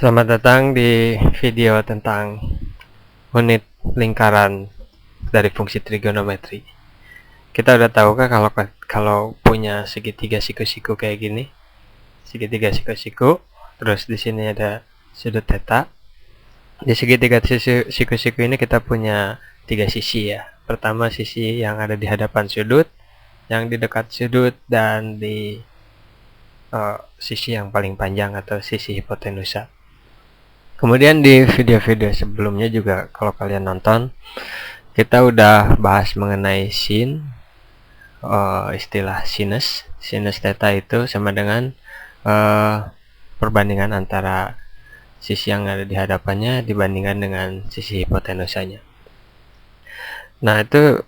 Selamat datang di video tentang unit lingkaran dari fungsi trigonometri. Kita udah tahu kan kalau punya segitiga siku-siku kayak gini, segitiga siku-siku, terus di sini ada sudut theta. Di segitiga siku-siku ini kita punya tiga sisi ya. Pertama sisi yang ada di hadapan sudut, yang di dekat sudut, dan di sisi yang paling panjang atau sisi hipotenusa. Kemudian di video-video sebelumnya juga kalau kalian nonton, kita udah bahas mengenai sin, istilah sinus theta itu sama dengan perbandingan antara sisi yang ada di hadapannya dibandingkan dengan sisi hipotenusanya. Nah itu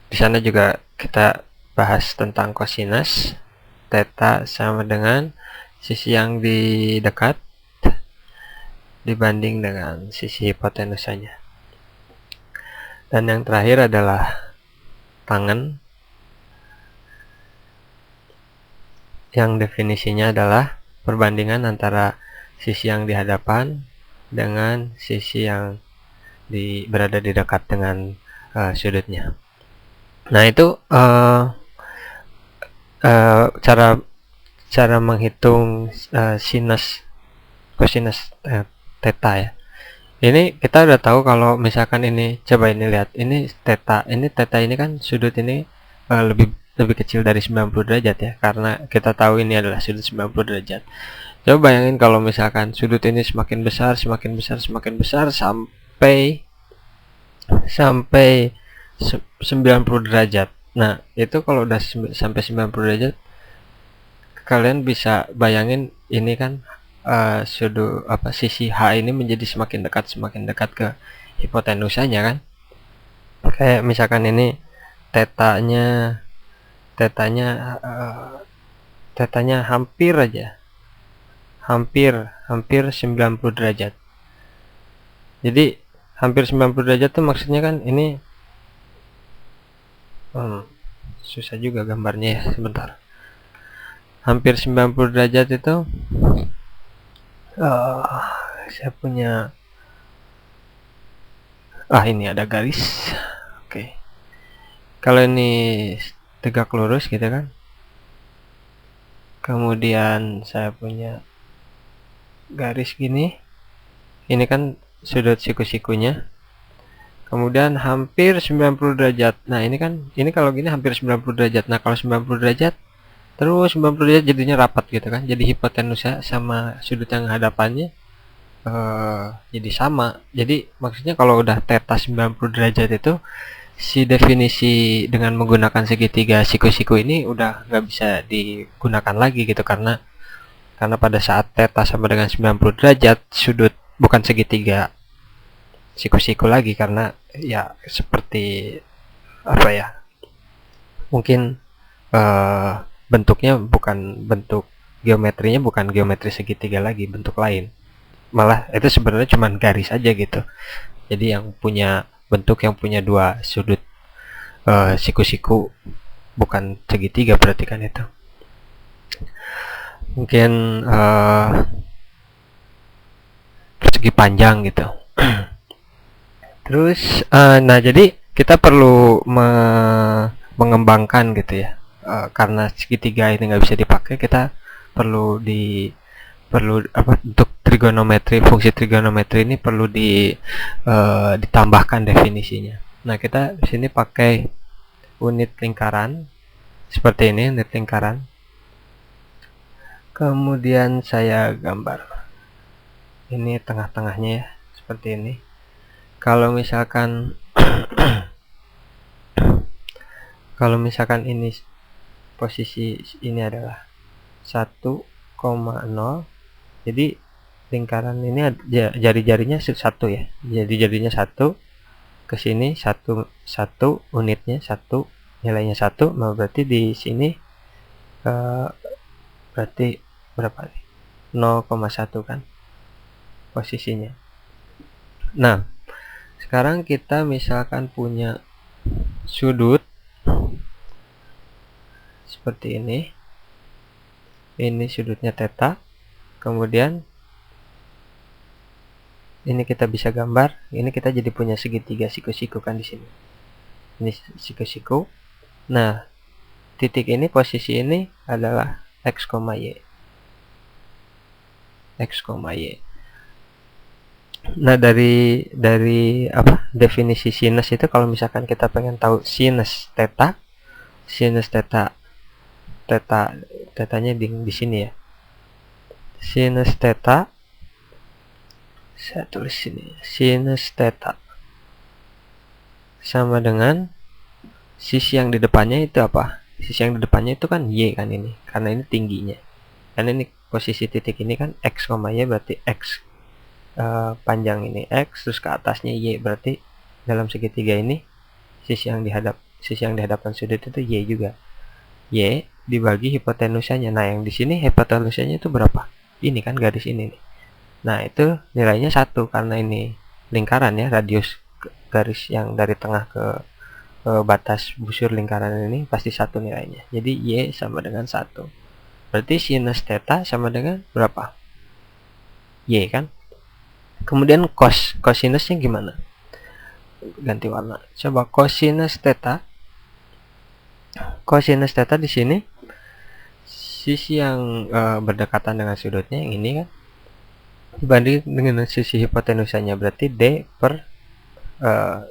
di sana juga kita bahas tentang kosinus theta sama dengan sisi yang di dekat dibanding dengan sisi hipotenusanya. Dan yang terakhir adalah tangen, yang definisinya adalah perbandingan antara sisi yang di hadapan dengan sisi yang berada di dekat dengan sudutnya. Nah itu cara menghitung kosinus theta ya. Ini kita udah tahu kalau misalkan ini, coba ini lihat, ini theta ini kan sudut ini lebih kecil dari 90 derajat ya, karena kita tahu ini adalah sudut 90 derajat. Coba bayangin kalau misalkan sudut ini semakin besar sampai 90 derajat. Nah, itu kalau udah sampai 90 derajat, kalian bisa bayangin ini kan sisi H ini menjadi semakin dekat ke hipotenusanya kan. Kayak misalkan ini tetanya hampir 90 derajat. Jadi hampir 90 derajat tuh maksudnya kan ini susah juga gambarnya ya, sebentar. Hampir 90 derajat itu saya punya ini ada garis. Oke. Kalau ini tegak lurus gitu kan, kemudian saya punya garis gini, ini kan sudut siku-sikunya, kemudian hampir 90 derajat. Nah ini kalau gini hampir 90 derajat. Nah kalau 90 derajat terus 90 derajat jadinya rapat gitu kan, jadi hipotenusa sama sudut yang hadapannya jadi sama. Jadi maksudnya kalau udah theta 90 derajat itu, si definisi dengan menggunakan segitiga siku-siku ini udah nggak bisa digunakan lagi gitu, karena pada saat theta sama dengan 90 derajat, sudut bukan segitiga siku-siku lagi, karena ya seperti apa ya, mungkin bentuknya bukan bentuk geometrinya, bukan geometri segitiga lagi, bentuk lain. Malah itu sebenarnya cuma garis aja gitu. Jadi yang punya bentuk yang punya dua sudut siku-siku, bukan segitiga berarti kan itu. Mungkin persegi panjang gitu. Terus nah jadi kita perlu mengembangkan gitu ya. Karena segitiga ini nggak bisa dipakai, kita perlu untuk fungsi trigonometri ini perlu ditambahkan definisinya. Nah kita di sini pakai unit lingkaran seperti ini, unit lingkaran. Kemudian saya gambar ini tengah-tengahnya ya, seperti ini. Kalau misalkan ini posisi ini adalah 1,0, jadi lingkaran ini jari-jarinya 1 ya, jadi jadinya 1 ke sini, 1 unitnya 1, nilainya 1. Nah berarti di sini berarti berapa nih, 0,1 kan posisinya. Nah sekarang kita misalkan punya sudut seperti ini sudutnya theta, kemudian ini kita bisa gambar, ini kita jadi punya segitiga siku-siku kan di sini. Ini siku-siku. Nah, titik ini, posisi ini adalah X, Y. X, Y. Nah, dari apa? Definisi sinus itu, kalau misalkan kita pengen tahu sinus theta, tetanya di sini ya. Sinus theta, saya tulis sini, sinus theta sama dengan sisi yang di depannya itu apa? Sisi yang di depannya itu kan Y kan ini, karena ini tingginya. Karena ini posisi titik ini kan X, Y, berarti X panjang ini X, terus ke atasnya Y, berarti dalam segitiga ini sisi yang dihadapkan sudut itu Y juga. Y dibagi hipotenusanya. Nah, yang di sini hipotenusanya itu berapa? Ini kan garis ini nih. Nah, itu nilainya 1 karena ini lingkaran ya, radius garis yang dari tengah ke batas busur lingkaran ini pasti 1 nilainya. Jadi Y sama dengan 1. Berarti sinus theta sama dengan berapa? Y kan? Kemudian cosinusnya gimana? Ganti warna. Coba cosinus theta. Cosinus theta di sini sisi yang berdekatan dengan sudutnya yang ini kan, dibanding dengan sisi hipotenusanya, berarti D per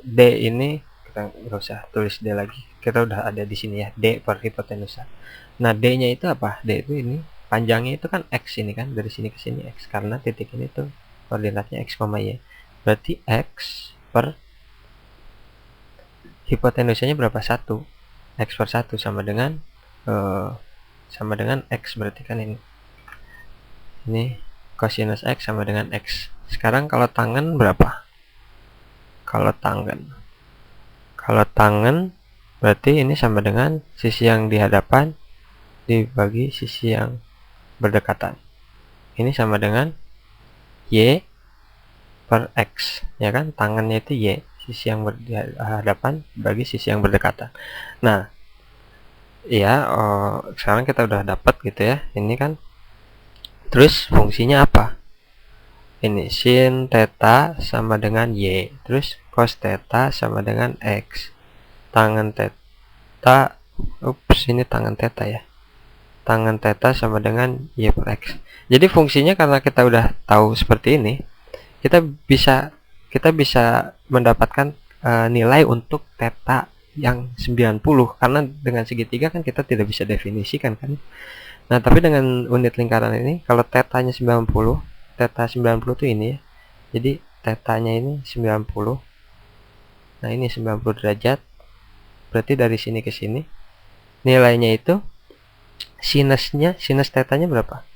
D ini kita nggak usah tulis D lagi, kita udah ada di sini ya, D per hipotenusa. Nah, D nya itu apa? D itu ini panjangnya itu kan X ini kan, dari sini ke sini X, karena titik ini tuh koordinatnya X, Y. Berarti X per hipotenusanya berapa? 1. X per 1 sama dengan X, berarti kan ini cosinus X sama dengan X. Sekarang kalau tangan berapa? Kalau tangan berarti ini sama dengan sisi yang di hadapan dibagi sisi yang berdekatan. Ini sama dengan Y per X, ya kan? Tangannya itu Y, sisi yang berhadapan bagi sisi yang berdekatan. Nah, ya, sekarang kita udah dapat gitu ya. Ini kan, terus fungsinya apa? Ini sin theta sama dengan Y, terus cos theta sama dengan X. Tangan theta, ini tangan theta ya. Tangan theta sama dengan Y per X. Jadi fungsinya, karena kita udah tahu seperti ini, kita bisa mendapatkan nilai untuk theta yang 90, karena dengan segitiga kan kita tidak bisa definisikan kan. Nah, tapi dengan unit lingkaran ini, kalau tetanya 90, theta 90 itu ini ya. Jadi tetanya ini 90. Nah, ini 90 derajat. Berarti dari sini ke sini nilainya itu sinus tetanya berapa?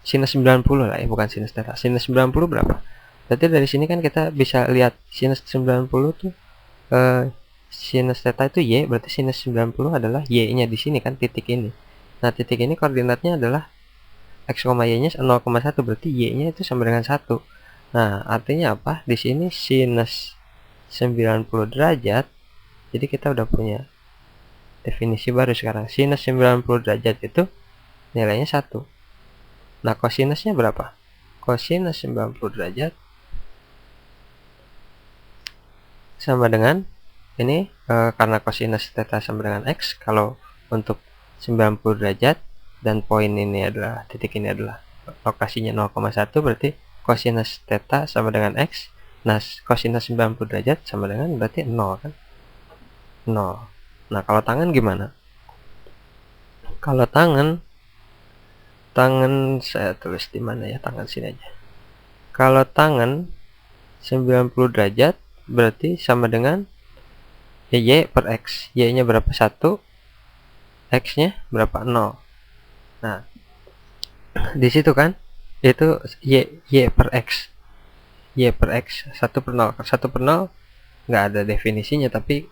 Sinus 90 lah ya, bukan sinus theta. Sinus 90 berapa? Berarti dari sini kan kita bisa lihat sinus 90 tuh sinus theta itu Y, berarti sinus 90 adalah Y-nya di sini kan, titik ini. Nah, titik ini koordinatnya adalah X, Y-nya 0,1, berarti Y-nya itu sama dengan 1. Nah, artinya apa? Di sini sinus 90 derajat. Jadi kita udah punya definisi baru sekarang. Sinus 90 derajat itu nilainya 1. Nah, kosinusnya berapa? Kosinus 90 derajat sama dengan ini, karena kosinus theta sama dengan X, kalau untuk 90 derajat dan poin ini adalah, titik ini adalah lokasinya 0,1, berarti kosinus theta sama dengan X. Nah, kosinus 90 derajat sama dengan berarti 0 kan? 0. Nah, kalau tangan gimana? Kalau tangan saya tulis di mana ya? Tangan sini aja. Kalau tangan 90 derajat berarti sama dengan Y per X. Y-nya berapa? 1. X-nya berapa? 0. Nah, di situ kan itu Y per X. Y per X 1 per 0. 1 per 0 nggak ada definisinya, tapi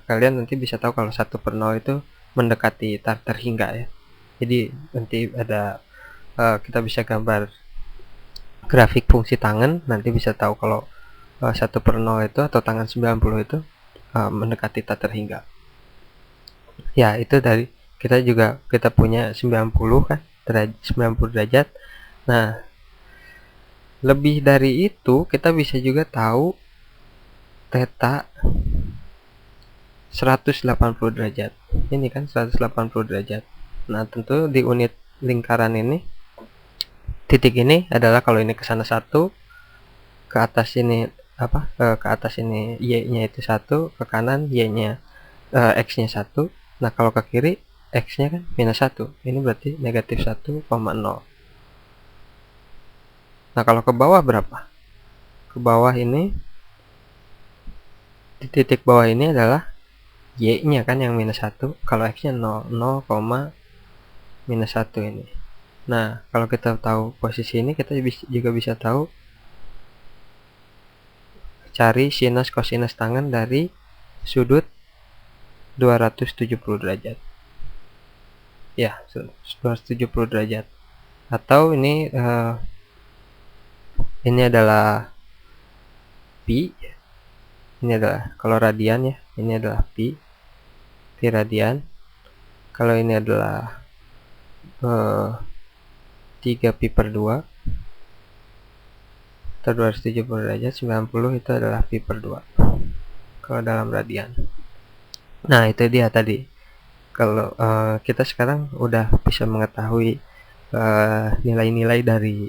kalian nanti bisa tahu kalau 1 per 0 itu mendekati terhingga ya. Jadi nanti ada kita bisa gambar grafik fungsi tangan, nanti bisa tahu kalau 1 per 0 itu atau tangan 90 itu mendekati terhingga. Ya, itu dari kita punya 90 kan, 90 derajat. Nah, Lebih dari itu, kita bisa juga tahu theta 180 derajat. Ini kan 180 derajat. Nah, tentu di unit lingkaran ini, titik ini adalah kalau ini ke sana 1, ke atas ini ke atas ini y-nya itu 1, ke kanan y-nya x-nya 1. Nah, kalau ke kiri x-nya kan minus 1. Ini berarti negatif 1,0. Nah, kalau ke bawah berapa? Ke bawah ini, di titik bawah ini adalah y-nya kan yang minus 1. Kalau x-nya 0, 0, minus 1 ini. Nah, kalau kita tahu posisi ini, kita juga bisa tahu cari sinus kosinus tangen dari sudut 270 derajat. Ya, 270 derajat. Atau ini adalah pi. Ini adalah kalau radian ya, ini adalah pi radian. Kalau ini adalah 3 pi per 2 atau 270 derajat, 90 itu adalah pi per 2 kalau dalam radian. Nah, itu dia tadi. Kalau kita sekarang udah bisa mengetahui nilai-nilai dari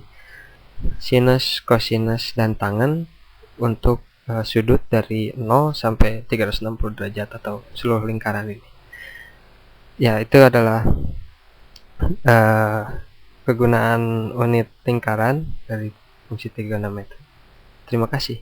sinus, kosinus, dan tangen untuk sudut dari 0 sampai 360 derajat atau seluruh lingkaran ini. Ya, itu adalah kegunaan unit lingkaran dari fungsi trigonometri. Terima kasih.